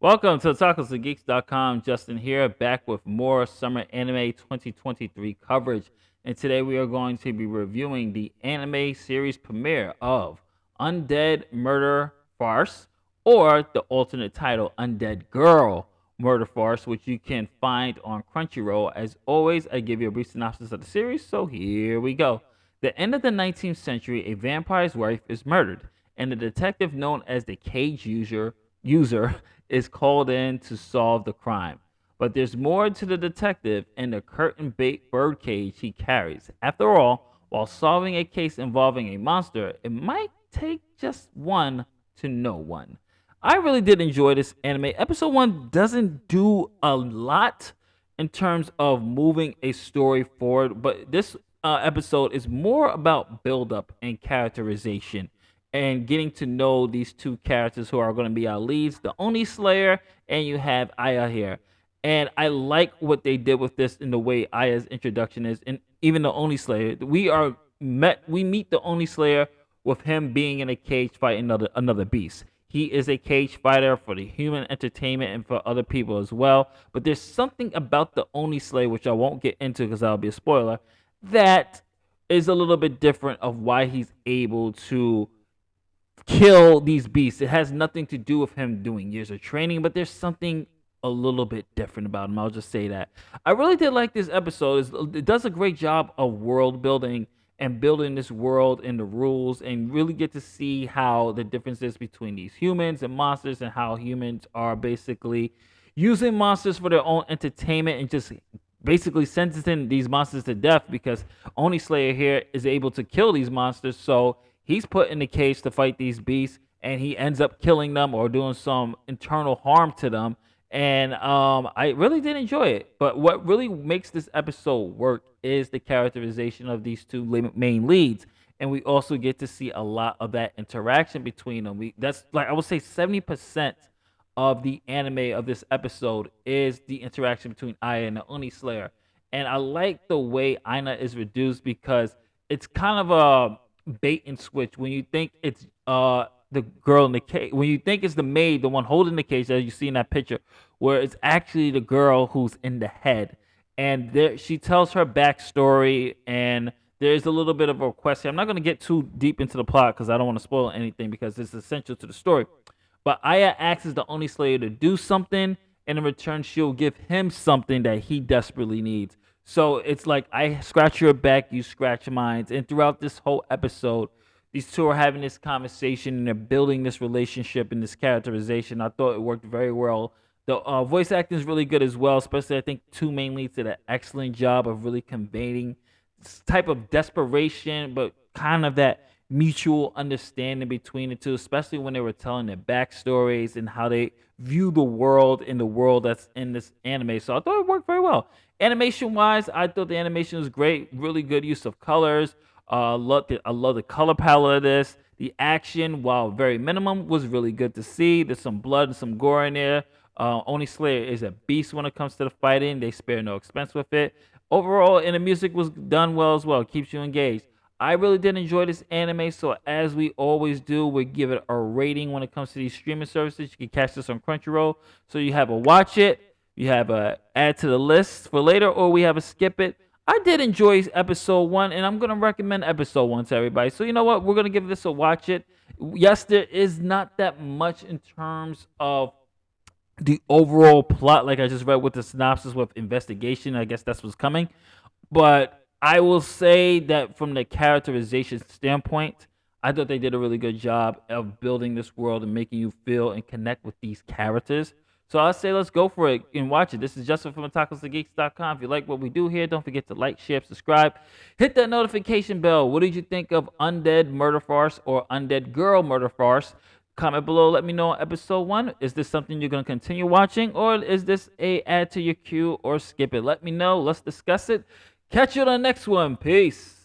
Welcome to Otaku Justin here, back with more Summer Anime 2023 coverage. And today we are going to be reviewing the anime series premiere of Undead Murder Farce, or the alternate title, Undead Girl Murder Farce, which you can find on Crunchyroll. As always, I give you a brief synopsis of the series, so here we go. The end of the 19th century, a vampire's wife is murdered, and the detective known as the Cage user is called in to solve the crime. But there's more to the detective and the curtain bait birdcage he carries. After all, while solving a case involving a monster, it might take just one to know one. I really did enjoy this anime. Episode 1 doesn't do a lot in terms of moving a story forward, but this episode is more about build up and characterization and getting to know these two characters who are going to be our leads, the Oni Slayer, and you have Aya here. And I like what they did with this in the way Aya's introduction is, and even the Oni Slayer. We meet the Oni Slayer with him being in a cage fighting another beast. He is a cage fighter for the human entertainment and for other people as well. But there's something about the Oni Slayer, which I won't get into because that'll be a spoiler, that is a little bit different of why he's able to kill these beasts. It has nothing to do with him doing years of training, but there's something a little bit different about him. I'll just say that. I really did like this episode. It does a great job of world building and building this world and the rules, and really get to see how the differences between these humans and monsters, and how humans are basically using monsters for their own entertainment and just basically sentencing these monsters to death, because Oni Slayer here is able to kill these monsters. So he's put in the cage to fight these beasts, and he ends up killing them or doing some internal harm to them. And I really did enjoy it. But what really makes this episode work is the characterization of these two main leads, and we also get to see a lot of that interaction between them. That's like, I would say 70% of the anime of this episode is the interaction between Aya and the Oni Slayer. And I like the way Aina is reduced, because it's kind of a bait and switch. When you think it's the girl in the cage, when you think it's the maid, the one holding the cage that you see in that picture, where it's actually the girl who's in the head. And there she tells her backstory, and there's a little bit of a question. I'm not going to get too deep into the plot because I don't want to spoil anything, because it's essential to the story. But Aya asks the Oni Slayer to do something, and in return, she'll give him something that he desperately needs. So it's like, I scratch your back, you scratch mine. And throughout this whole episode, these two are having this conversation and they're building this relationship and this characterization. I thought it worked very well. The voice acting is really good as well, especially I think two main leads did an excellent job of really conveying this type of desperation, but kind of that mutual understanding between the two, especially when they were telling their backstories and how they view the world and the world that's in this anime. So I thought it worked very well. Animation wise, I thought the animation was great. Really good use of colors. I love the color palette of this. The action, while very minimum, was really good to see. There's some blood and some gore in there. Oni Slayer is a beast when it comes to the fighting. They spare no expense with it. Overall, and the music was done well as well. Keeps you engaged. I really did enjoy this anime, so as we always do, we give it a rating when it comes to these streaming services. You can catch this on Crunchyroll. So you have a watch it, you have a add to the list for later, or we have a skip it. I did enjoy episode 1, and I'm gonna recommend episode 1 to everybody. So you know what? We're gonna give this a watch it. Yes, there is not that much in terms of the overall plot, like I just read with the synopsis with investigation. I guess that's what's coming. But I will say that from the characterization standpoint, I thought they did a really good job of building this world and making you feel and connect with these characters. So I say let's go for it and watch it. This is Justin from Otaku.com. If you like what we do here, don't forget to like, share, subscribe. Hit that notification bell. What did you think of Undead Murder Farce or Undead Girl Murder Farce? Comment below. Let me know on episode 1. Is this something you're going to continue watching, or is this a add to your queue, or skip it? Let me know. Let's discuss it. Catch you on the next one. Peace.